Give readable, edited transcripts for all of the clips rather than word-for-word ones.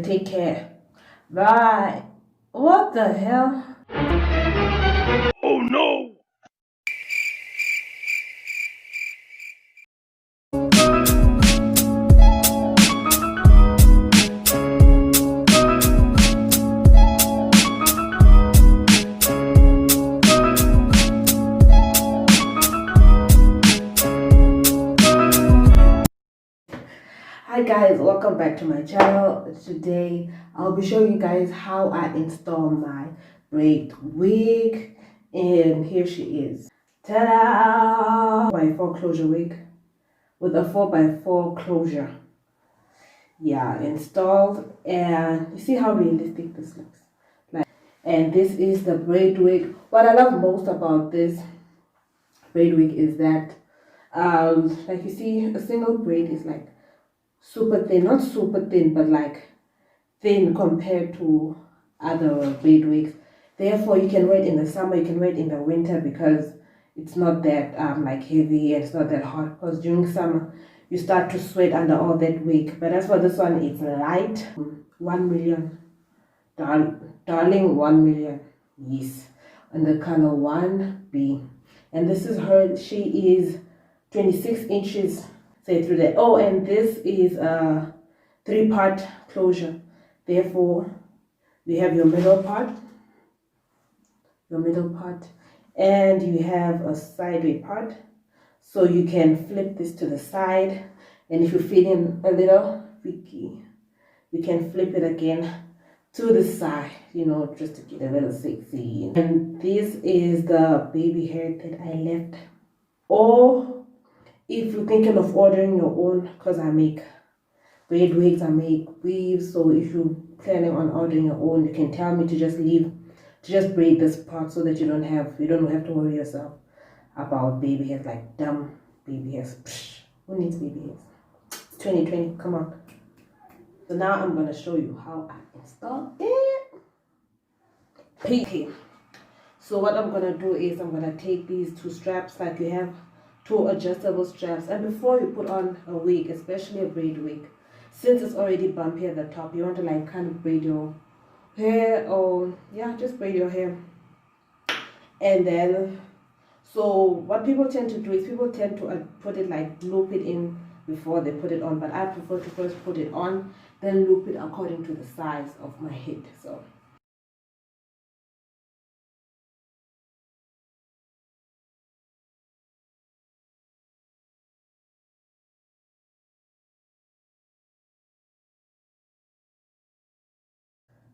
Take care. Bye. What the hell? Oh no! Hi guys, welcome back to my channel. Today I'll be showing you guys how I install my braid wig, and here she is. Ta-da! 4x4 closure wig with a 4x4 closure. Yeah, installed, and you see how realistic this looks. And this is the braid wig. What I love most about this braid wig is that like you see, a single braid is like super thin, not super thin, but like thin compared to other braid wigs. Therefore, you can wear it in the summer, you can wear it in the winter, because it's not that like heavy and it's not that hot. Because during summer you start to sweat under all that wig. But as for this one, it's light. 1 million, darling, 1 million, yes, and the color 1B. And this is her. She is 26 inches. Say through there. Oh, and this is a 3-part closure. Therefore, you have your middle part, and you have a sideway part. So you can flip this to the side, and if you're feeling a little freaky, you can flip it again to the side, you know, just to get a little sexy. And this is the baby hair that I left. Or if you're thinking of ordering your own, because I make braid wigs, I make weaves, so if you're planning on ordering your own, you can tell me to just braid this part, so that you don't have to worry yourself about baby hairs, like dumb baby hairs. Psh, who needs baby hairs? It's 2020, come on. So now I'm gonna show you how I install it. Okay. So what I'm gonna do is I'm gonna take these 2 straps, like you have 2 adjustable straps, and before you put on a wig, especially a braid wig, since it's already bumpy at the top, you want to like kind of braid your hair, or yeah, just braid your hair. And then, so what people tend to do is people tend to put it, like loop it in before they put it on, but I prefer to first put it on, then loop it according to the size of my head. So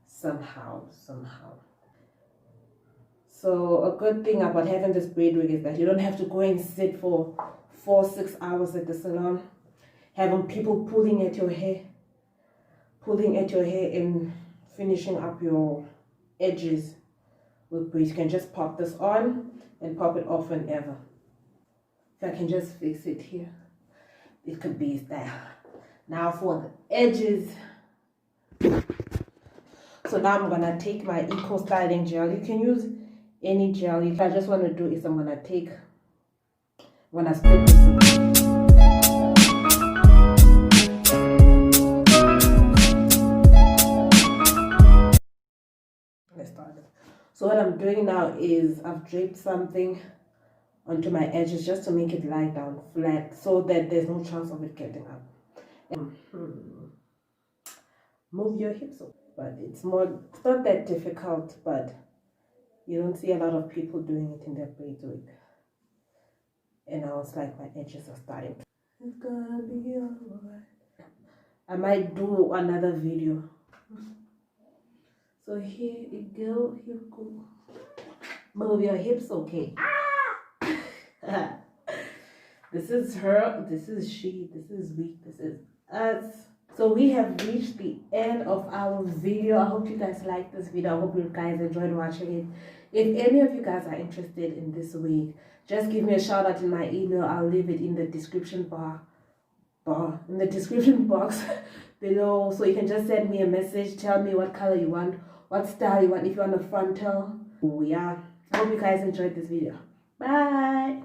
somehow. So a good thing about having this braid wig is that you don't have to go and sit for 4-6 hours at the salon, having people pulling at your hair and finishing up your edges with braids. You can just pop this on and pop it off whenever. If I can just fix it here, it could be style. Now for the edges. So now I'm gonna take my Eco Styling gel. You can use any gel. If I just want to do is I'm gonna split this in. Let's start it. So what I'm doing now is I've draped something onto my edges just to make it lie down flat, so that there's no chance of it getting up. Move your hips up. But it's not that difficult, but you don't see a lot of people doing it in their braid wig. And I was like, my edges are starting. It's gonna be alright. I might do another video. So here you go, Move your hips, okay. This is her, this is she, this is we, this is us. So we have reached the end of our video. I hope you guys liked this video. I hope you guys enjoyed watching it. If any of you guys are interested in this wig, just give me a shout out in my email. I'll leave it in the description box below. So you can just send me a message, tell me what color you want, what style you want, if you want a frontal. Oh yeah. I hope you guys enjoyed this video. Bye.